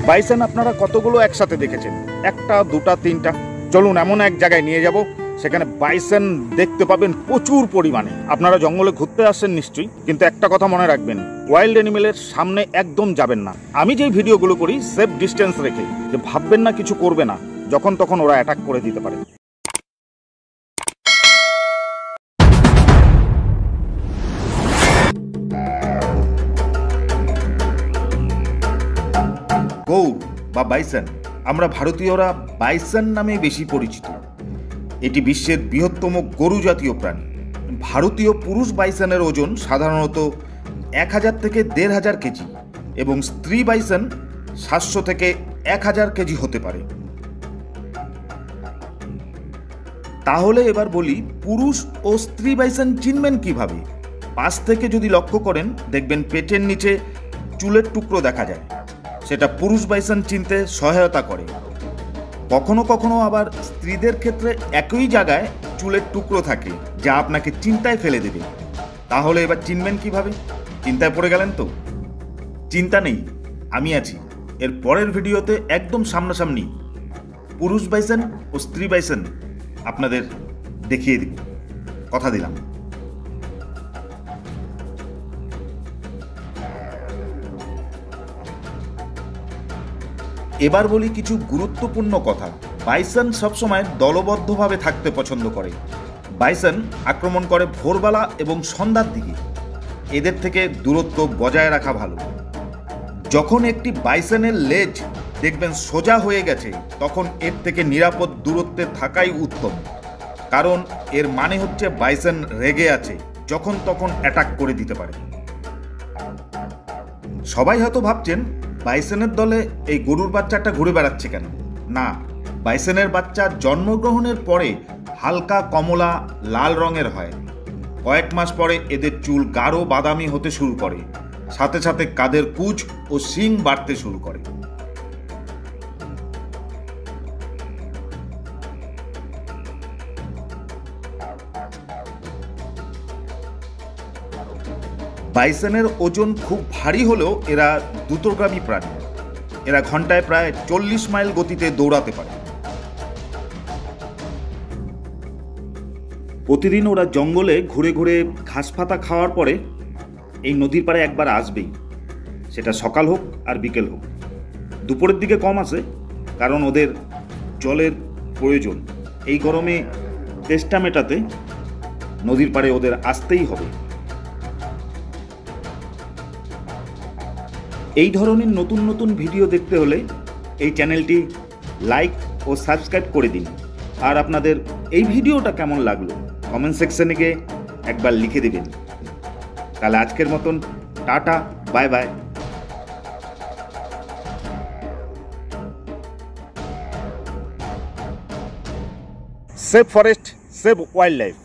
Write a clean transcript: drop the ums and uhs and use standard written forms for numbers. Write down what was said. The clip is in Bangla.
বাইসন আপনারা কতগুলো একসাথে দেখেছেন? একটা, দুটা, তিনটা? চলুন এমন এক জায়গায় নিয়ে যাব, সেখানে বাইসন দেখতে পাবেন প্রচুর পরিমাণে। আপনারা জঙ্গলে ঘুরতে আসছেন নিশ্চয়ই, কিন্তু একটা কথা মনে রাখবেন, ওয়াইল্ড অ্যানিমেলের সামনে একদম যাবেন না। আমি যেই ভিডিওগুলো করি সেফ ডিস্টেন্স রেখে, যে ভাববেন না কিছু করবে না, যখন তখন ওরা অ্যাটাক করে দিতে পারে। গৌর বা বাইসন, আমরা ভারতীয়রা বাইসন নামে বেশি পরিচিত। এটি বিশ্বের বৃহত্তম গরু জাতীয় প্রাণী। ভারতীয় পুরুষ বাইসনের ওজন সাধারণত 1000 থেকে 1500 কেজি এবং স্ত্রী বাইসন 700 থেকে 1000 কেজি হতে পারে। তাহলে এবার বলি, পুরুষ ও স্ত্রী বাইসন চিনবেন কিভাবে? পাশ থেকে যদি লক্ষ্য করেন, দেখবেন পেটের নিচে চুলের টুকরো দেখা যায়। সেটা পুরুষ বাইসন চিনতে সহায়তা করে। কখনো কখনো আবার স্ত্রীদের ক্ষেত্রে একই জায়গায় চুলের টুকরো থাকে, যা আপনাকে চিন্তায় ফেলে দেবে। তাহলে এবার চিনবেন কিভাবে? চিন্তায় পড়ে গেলেন তো? চিন্তা নেই, আমি আছি। এর পরের ভিডিওতে একদম সামনাসামনি পুরুষ বাইসন ও স্ত্রী বাইসন আপনাদের দেখিয়ে দিব, কথা দিলাম। এবার বলি কিছু গুরুত্বপূর্ণ কথা। বাইসন সবসময় দলবদ্ধভাবে থাকতে পছন্দ করে। বাইসন আক্রমণ করে ভোরবেলা এবং সন্ধ্যার দিকে। এদের থেকে দূরত্ব বজায় রাখা ভালো। যখন একটি বাইসনের লেজ দেখবেন সোজা হয়ে গেছে, তখন এর থেকে নিরাপদ দূরত্বে থাকাই উত্তম। কারণ এর মানে হচ্ছে বাইসন রেগে আছে, যখন তখন অ্যাটাক করে দিতে পারে। সবাই হয়তো ভাবছেন, বাইসনের দলে এই গরুর বাচ্চাটা ঘুরে বেড়াচ্ছে কেন? না, বাইসনের বাচ্চা জন্মগ্রহণের পরে হালকা কমলা লাল রঙের হয়। কয়েক মাস পরে এদের চুল গাঢ় বাদামি হতে শুরু করে, সাথে সাথে কাঁধের কুঁচ ও শিং বাড়তে শুরু করে। বাইসনের ওজন খুব ভারী হলেও এরা দ্রুতগামী প্রাণী। এরা ঘন্টায় প্রায় 40 মাইল গতিতে দৌড়াতে পারে। প্রতিদিন ওরা জঙ্গলে ঘুরে ঘুরে ঘাস পাতা খাওয়ার পরে এই নদীর পাড়ে একবার আসবেই। সেটা সকাল হোক আর বিকেল হোক। দুপুরের দিকে কম আসে, কারণ ওদের জলের প্রয়োজন। এই গরমে তেষ্টা মেটাতে নদীর পাড়ে ওদের আসতেই হবে। এই ধরনের নতুন নতুন ভিডিও দেখতে হলে এই চ্যানেলটি লাইক ও সাবস্ক্রাইব করে দিন। আর আপনাদের এই ভিডিওটা কেমন লাগলো কমেন্ট সেকশনে গিয়ে একবার লিখে দেবেন। তাহলে আজকের মতন tata, bye bye. Save forest, save wild life.